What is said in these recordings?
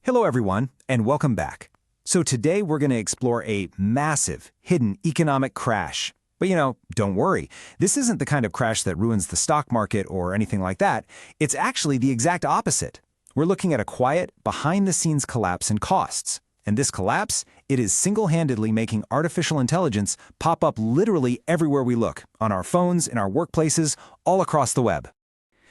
Hello everyone, and welcome back. So today we're going to explore a massive, hidden economic crash. But don't worry, this isn't the kind of crash that ruins the stock market or anything like that. It's actually the exact opposite. We're looking at a quiet, behind-the-scenes collapse in costs. And this collapse, it is single-handedly making artificial intelligence pop up literally everywhere we look, on our phones, in our workplaces, all across the web.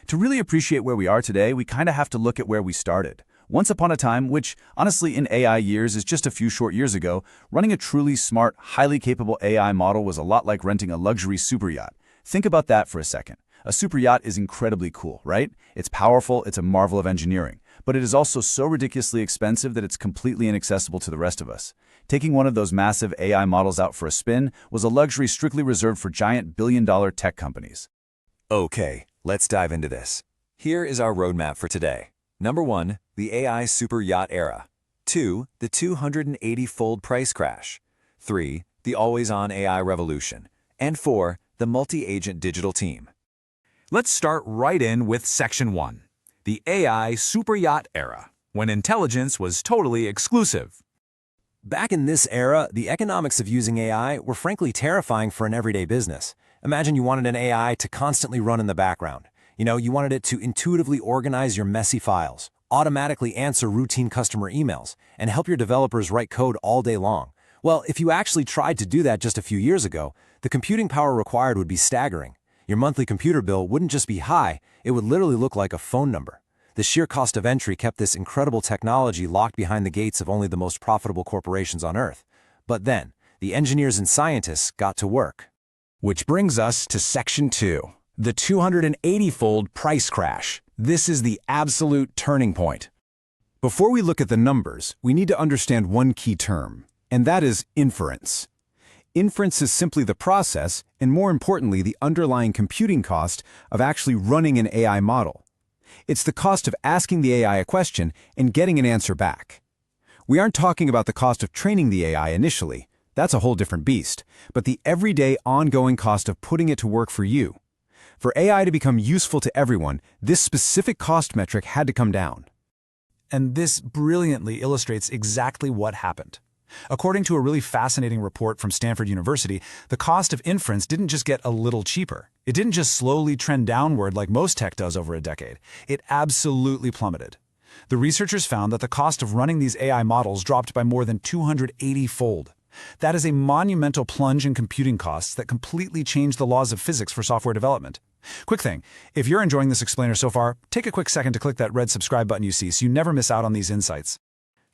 To really appreciate where we are today, we kind of have to look at where we started. Once upon a time, which honestly in AI years is just a few short years ago, running a truly smart, highly capable AI model was a lot like renting a luxury superyacht. Think about that for a second. A superyacht is incredibly cool, right? It's powerful, it's a marvel of engineering, but it is also so ridiculously expensive that it's completely inaccessible to the rest of us. Taking one of those massive AI models out for a spin was a luxury strictly reserved for giant billion-dollar tech companies. Okay, let's dive into this. Here is our roadmap for today. Number 1, the AI super yacht era. 2, the 280-fold price crash. 3, the always-on AI revolution. And 4, the multi-agent digital team. Let's start right in with Section 1, the AI super yacht era, when intelligence was totally exclusive. Back in this era, the economics of using AI were frankly terrifying for an everyday business. Imagine you wanted an AI to constantly run in the background. You wanted it to intuitively organize your messy files, automatically answer routine customer emails, and help your developers write code all day long. Well, if you actually tried to do that just a few years ago, the computing power required would be staggering. Your monthly computer bill wouldn't just be high, it would literally look like a phone number. The sheer cost of entry kept this incredible technology locked behind the gates of only the most profitable corporations on Earth. But then, the engineers and scientists got to work. Which brings us to Section 2. The 280-fold price crash. This is the absolute turning point. Before we look at the numbers, we need to understand one key term, and that is inference. Inference is simply the process, and more importantly, the underlying computing cost of actually running an AI model. It's the cost of asking the AI a question and getting an answer back. We aren't talking about the cost of training the AI initially. That's a whole different beast, but the everyday ongoing cost of putting it to work for you. For AI to become useful to everyone, this specific cost metric had to come down. And this brilliantly illustrates exactly what happened. According to a really fascinating report from Stanford University, the cost of inference didn't just get a little cheaper. It didn't just slowly trend downward like most tech does over a decade. It absolutely plummeted. The researchers found that the cost of running these AI models dropped by more than 280-fold. That is a monumental plunge in computing costs that completely changed the laws of physics for software development. Quick thing, if you're enjoying this explainer so far, take a quick second to click that red subscribe button you see so you never miss out on these insights.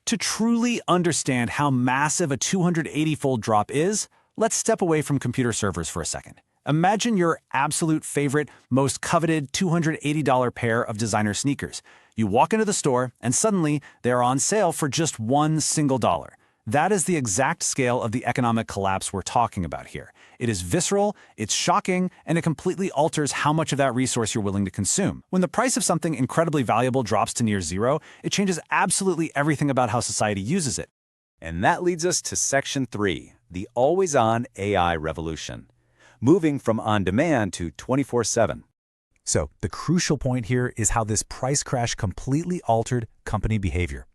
To truly understand how massive a 280-fold drop is, let's step away from computer servers for a second. Imagine your absolute favorite, most coveted $280 pair of designer sneakers. You walk into the store, and suddenly they're on sale for just $1 single. That is the exact scale of the economic collapse we're talking about here. It is visceral, it's shocking, and it completely alters how much of that resource you're willing to consume. When the price of something incredibly valuable drops to near zero, it changes absolutely everything about how society uses it. And that leads us to Section 3, the always-on AI revolution. Moving from on-demand to 24/7. So, the crucial point here is how this price crash completely altered company behavior.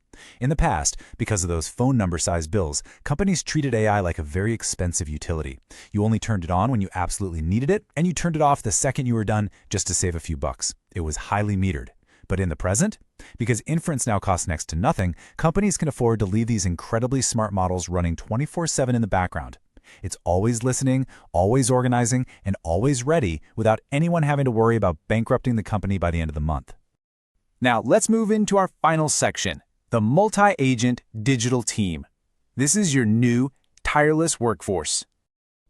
In the past, because of those phone number-sized bills, companies treated AI like a very expensive utility. You only turned it on when you absolutely needed it, and you turned it off the second you were done just to save a few bucks. It was highly metered. But in the present, because inference now costs next to nothing, companies can afford to leave these incredibly smart models running 24/7 in the background. It's always listening, always organizing, and always ready without anyone having to worry about bankrupting the company by the end of the month. Now let's move into our final section. The multi-agent digital team. This is your new, tireless workforce.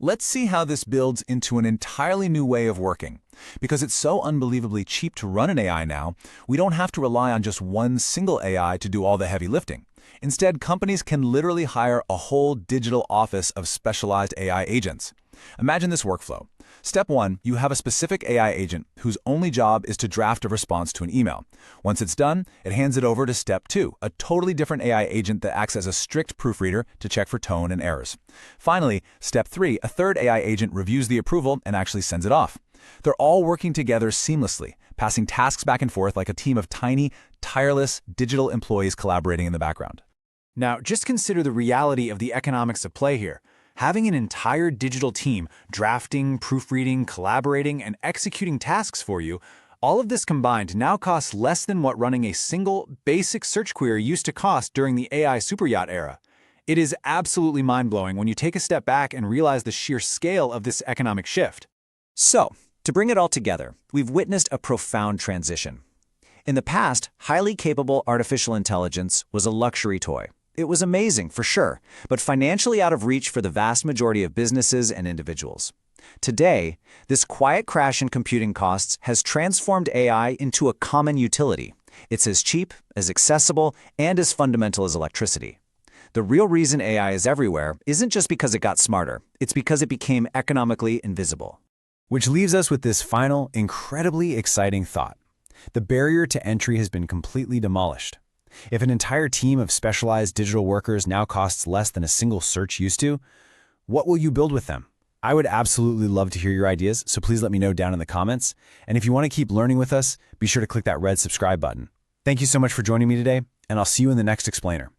Let's see how this builds into an entirely new way of working. Because it's so unbelievably cheap to run an AI now, we don't have to rely on just one single AI to do all the heavy lifting. Instead, companies can literally hire a whole digital office of specialized AI agents. Imagine this workflow. Step 1, you have a specific AI agent whose only job is to draft a response to an email. Once it's done, it hands it over to Step 2, a totally different AI agent that acts as a strict proofreader to check for tone and errors. Finally, Step 3, a third AI agent reviews the approval and actually sends it off. They're all working together seamlessly, passing tasks back and forth like a team of tiny, tireless digital employees collaborating in the background. Now, just consider the reality of the economics of play here. Having an entire digital team drafting, proofreading, collaborating, and executing tasks for you, all of this combined now costs less than what running a single, basic search query used to cost during the AI superyacht era. It is absolutely mind-blowing when you take a step back and realize the sheer scale of this economic shift. So, to bring it all together, we've witnessed a profound transition. In the past, highly capable artificial intelligence was a luxury toy. It was amazing, for sure, but financially out of reach for the vast majority of businesses and individuals. Today, this quiet crash in computing costs has transformed AI into a common utility. It's as cheap, as accessible, and as fundamental as electricity. The real reason AI is everywhere isn't just because it got smarter, it's because it became economically invisible. Which leaves us with this final, incredibly exciting thought. The barrier to entry has been completely demolished. If an entire team of specialized digital workers now costs less than a single search used to, what will you build with them? I would absolutely love to hear your ideas, so please let me know down in the comments. And if you want to keep learning with us, be sure to click that red subscribe button. Thank you so much for joining me today, and I'll see you in the next explainer.